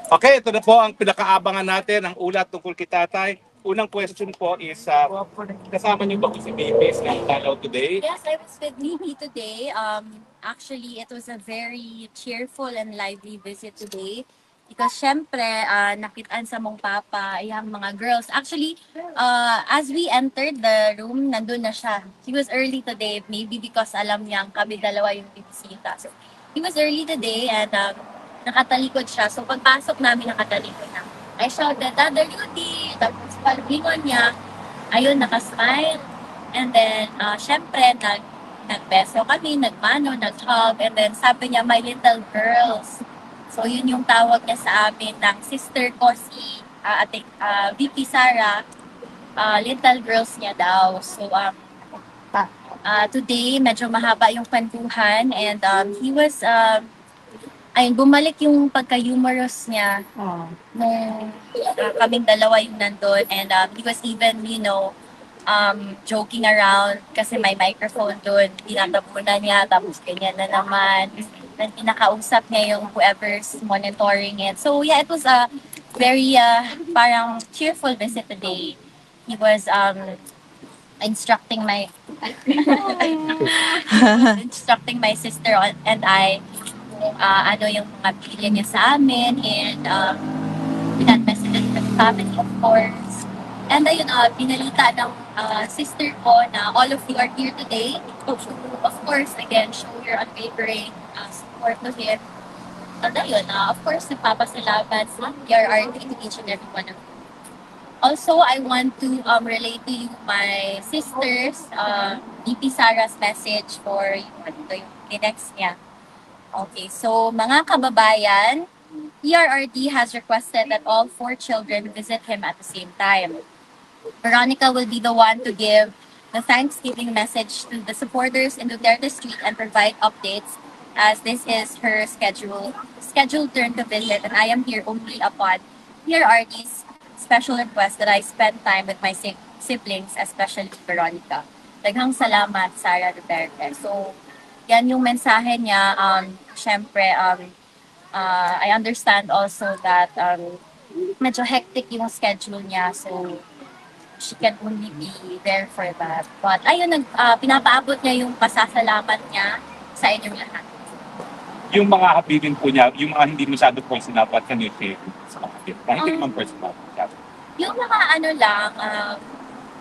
Okay, ito na po ang pinakaabangan natin, ang ulat tungkol kay tatay. Unang question po is, kasama niyo ba si Babies na dalaw today? Yes, I was with Mimi today. Actually, it was a very cheerful and lively visit today. Because syempre, nakitaan sa mong papa, yung mga girls. Actually, as we entered the room, nandun na siya. He was early today, maybe because alam niyang kami dalawa yung bibisita. So, he was early today and nakatalikod siya. So, pagpasok namin, nakatalikod na. I shouted, Dada Rudy! Tapos, paglingon niya, ayun, nakasmile. And then, syempre, nagbeso kami, nagmano, nag-hug. And then, sabi niya, my little girls. So, yun yung tawag niya sa amin ng sister ko, si VP Sara, little girls niya daw. So, today, medyo mahaba yung kwentuhan. And he was, ayun, bumalik yung pagka-humorous niya nung kaming dalawa yung nandun. And he was even, joking around kasi may microphone doon. Tinatapunan niya, tapos ganyan na naman. Then pinakausap niya yung whoever's monitoring it. So yeah, it was a very parang cheerful visit today. He was instructing my instructing my sister and I kung ano yung mga bilya niya sa amin and we had messages from the family, of course. And ayun, pinalita ng sister ko na all of you are here today. So, of course, again, show your unwavering support to him. And ayun, of course, nagpapasalamat sa PRRT to each and every one of you. Also, I want to relate to you my sister's DP Sarah's message for yung next niya. Okay, so mga kababayan, PRRD has requested that all four children visit him at the same time. Veronica will be the one to give the Thanksgiving message to the supporters in Duterte Street and provide updates as this is her scheduled turn to visit and I am here only upon PRRD's special request that I spend time with my siblings, especially Veronica. Daghang salamat, Sara Duterte. So, yan yung mensahe niya. Syempre, I understand also that medyo hectic yung schedule niya. So, she can only be there for that. But ayun, pinapaabot niya yung pasasalamat niya sa inyong lahat. Yung mga habilin po niya, yung mga hindi masyado personal, what can you say sa kapatid? Hindi naman personal. Yung mga ano lang,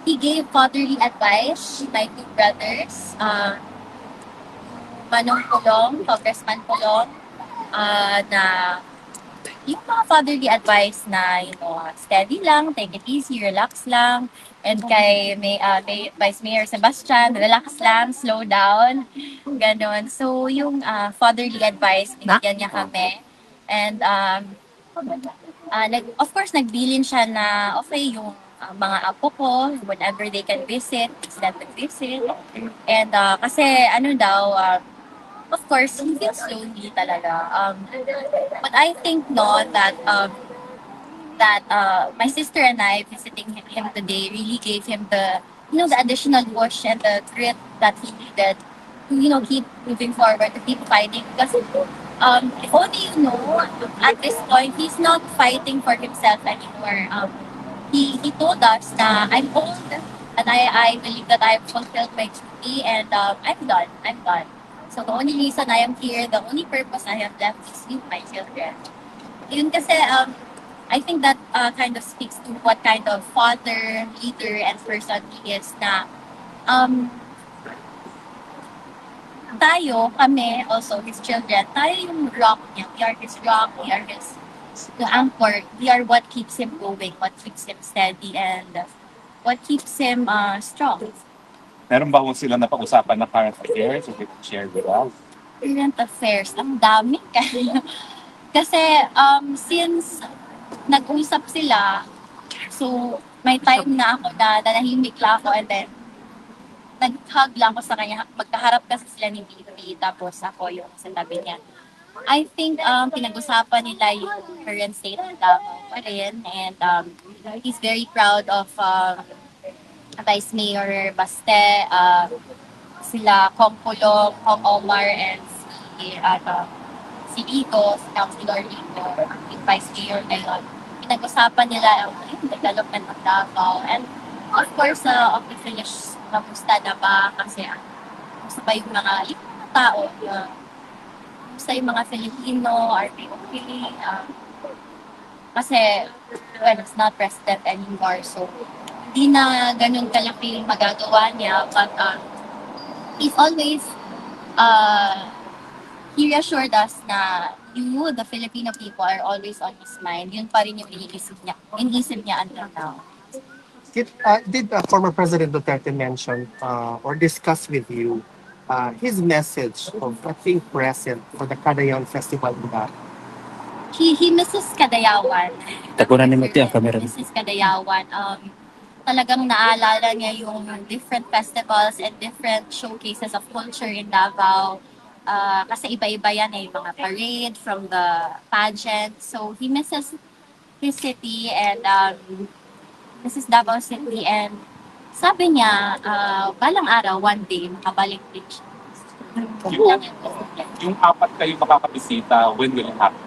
he gave fatherly advice to my two brothers, Manong Pulong, Congressman Pulong, na yung mga fatherly advice na, steady lang, take it easy, relax lang. And kay Vice Mayor Sebastian, relax lang, slow down, ganon. So, yung fatherly advice, binigyan niya kami. And, of course, nagbilin siya na, okay, yung mga apo ko, whenever they can visit, extend the visit. And kasi, ano daw, of course, he feels lonely talaga. But I think no that my sister and I visiting him today really gave him the additional push and the grit that he needed to keep moving forward, to keep fighting. Because if only at this point he's not fighting for himself anymore. He told us na I'm old and I believe that I've fulfilled my duty and I'm done. I'm done. So the only reason I am here, the only purpose I have left is you, my children. Yun kasi, I think that kind of speaks to what kind of father, leader, and person he is na kami, also his children, tayo yung rock niya. We are his rock, we are the anchor. We are what keeps him going, what keeps him steady, and what keeps him strong. Meron ba sila na pag-usapan na current affairs so they can share with us? Current affairs, ang dami. Kasi since nag-usap sila, so may time na ako na nanahimik lang ako and then nag-hug lang ako sa kanya. Magkaharap kasi sila ni Bibi, tapos ako yung sa tabi niya. I think pinag-usapan nila yung current state ng Davao pa rin and he's very proud of Vice Mayor Baste, sila Kong Pulong, Kong Omar, and si si Rico, si Councilor Rico, yung Vice Mayor ngayon, pinag-usapan nila yung development ng Davao. And of course, officials, kamusta na ba? Kasi kamusta ba yung mga tao, kamusta yung mga Filipino, are they okay? Kasi, well, it's not president anymore, so hindi na ganun kalaki yung magagawa niya, but he's always, uh, he reassured us na you, the Filipino people, are always on his mind. Yun pa rin yung iniisip niya until now. Did former President Duterte mention or discuss with you his message of being present for the Cagayan Festival in Davao? He misses Kadayawan. Takunan ni Mati ang camera. Misses Kadayawan. Talagang naalala niya yung different festivals and different showcases of culture in Davao. Kasi iba-iba yan yung mga parade from the pageant. So he misses his city and misses Davao City, and sabi niya, balang araw, one day, makabalik din siya. Yun lang yung gusto niya. Yung apat kayo makakabisita, when will it happen?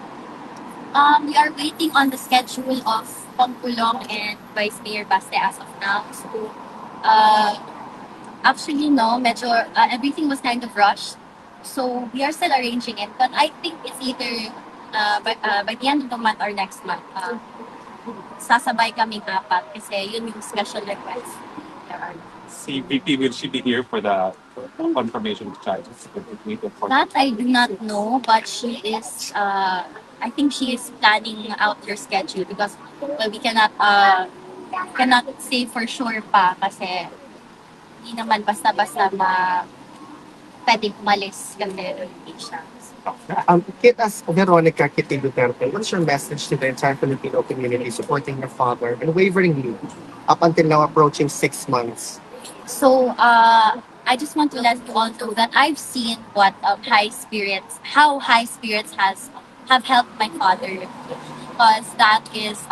We are waiting on the schedule of Pangpulong and Vice Mayor Baste as of now. So, actually, no, medyo, everything was kind of rushed. So, we are still arranging it. But I think it's either by the end of the month or next month. Sasabay kaming apat kasi yun yung special request. Si VP, will she be here for the confirmation of charges? That I do not know, but she is, I think she is planning out her schedule because we cannot say for sure pa kasi hindi naman basta-basta pwedeng umalis kasi hindi siya. As Veronica Kitty Duterte, what's your message to the entire Filipino community supporting your father unwaveringly up until now approaching 6 months? So, I just want to let you all know that I've seen what how high spirits have helped my father, because that is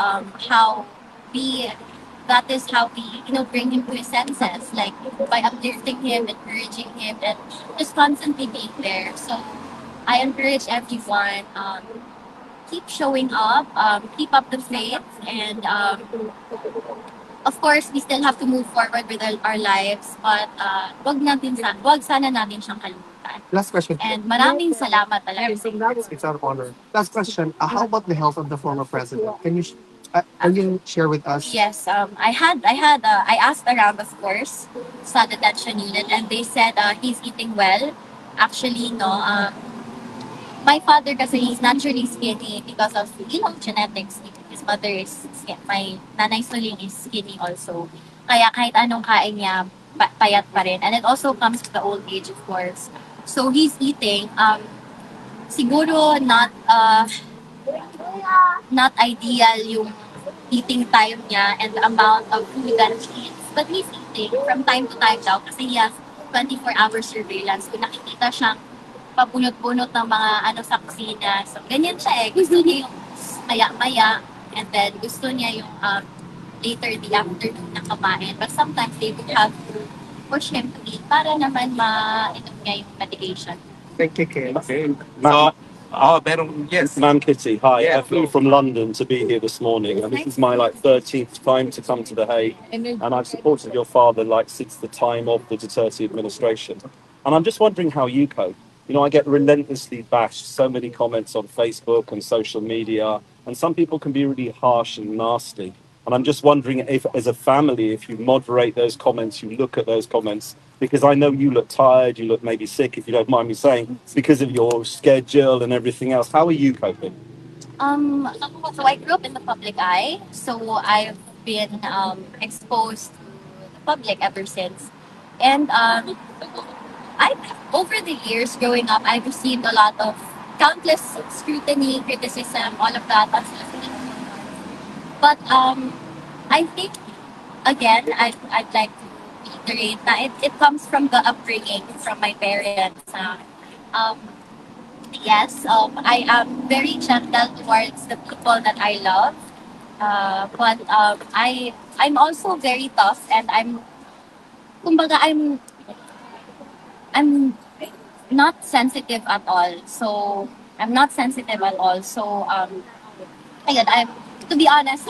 how we bring him to his senses, like by uplifting him, encouraging him, and just constantly being there. So I encourage everyone, keep showing up, keep up the faith, and of course, we still have to move forward with our lives, but wag sana natin siyang kalimutan. Last question. And maraming salamat talaga sa inyo. It's our honor. Last question. How about the health of the former president? Can you share with us? Yes, I asked around, of course, sa detention unit, and they said he's eating well. Actually, no, my father kasi he's naturally skinny because of, genetics. His mother is my nanay Suling is skinny also. Kaya kahit anong kain niya, payat pa rin. And it also comes with the old age, of course. So he's eating, siguro not ideal yung eating time niya and the amount of food that he eats. But he's eating from time to time daw kasi he has 24-hour surveillance. Kung nakikita siyang pabunot-bunot ng mga sa kusina. So, ganyan siya eh. Gusto niya yung maya-maya, and then gusto niya yung later the afternoon na kumain. But sometimes they would have to push him to eat para naman ma-inom niya yung medication. Thank you, Kim. Okay. Ma- Yes. Ma'am Kitty, hi. Yeah, I flew from London to be here this morning, and this is my 13th time to come to The Hague, and I've supported your father since the time of the Duterte administration. And I'm just wondering how you cope. I get relentlessly bashed, so many comments on Facebook and social media, and some people can be really harsh and nasty. And I'm just wondering if, as a family, if you moderate those comments, you look at those comments, because I know you look tired, you look maybe sick, if you don't mind me saying, because of your schedule and everything else. How are you coping? So I grew up in the public eye, so I've been exposed to the public ever since. And over the years growing up, I've received a lot of countless scrutiny, criticism, all of that. But I think, again, I'd like to reiterate that it comes from the upbringing from my parents. Yes, I am very gentle towards the people that I love. But I'm also very tough, and kumbaga, I'm not sensitive at all. So I'm not sensitive at all. So, ayun, to be honest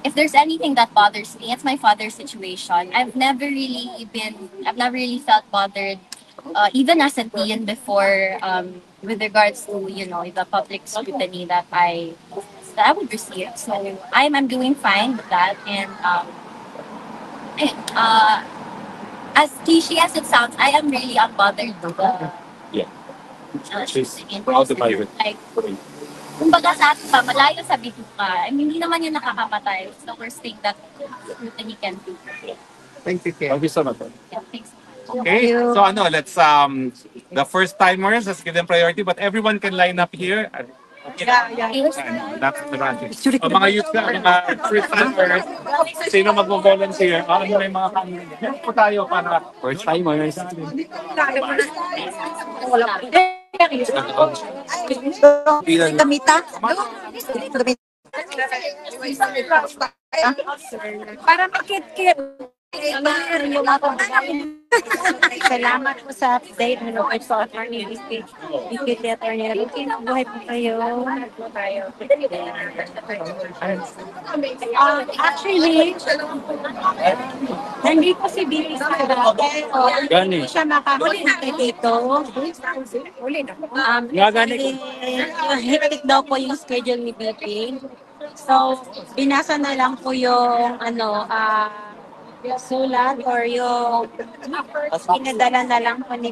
if there's anything that bothers me, it's my father's situation. I've never really felt bothered, even as a teen before, with regards to, the public scrutiny that I would receive. So I'm doing fine with that. And, uh, as cliche as it sounds, I am really unbothered with the Yeah. She's shooting proud of incident. you. Like, kumbaga sa atin pa, malayo sa bituka. I mean, hindi naman yun nakakamatay. It's the worst thing that scrutiny can do. Thank you, Ken. Thank you so much. Yeah, thanks so much. Okay, so let's the first timers, let's give them priority, but everyone can line up here. That's the ranking. O mga youth na, mga first timers, sino mag-volunteer? Ano na yung mga kanina? Yan po tayo para first timers. Gamita? Para makit-kit. Salamat po sa update ng Lord sa attorney. Ikit ni attorney. Buhay po kayo. Actually, hindi po si Billy sa dati. Gani. Hindi siya makapunta dito. Hectic daw po yung schedule ni BP. So, binasa na lang po yung sulat or yung pinadala na lang po ni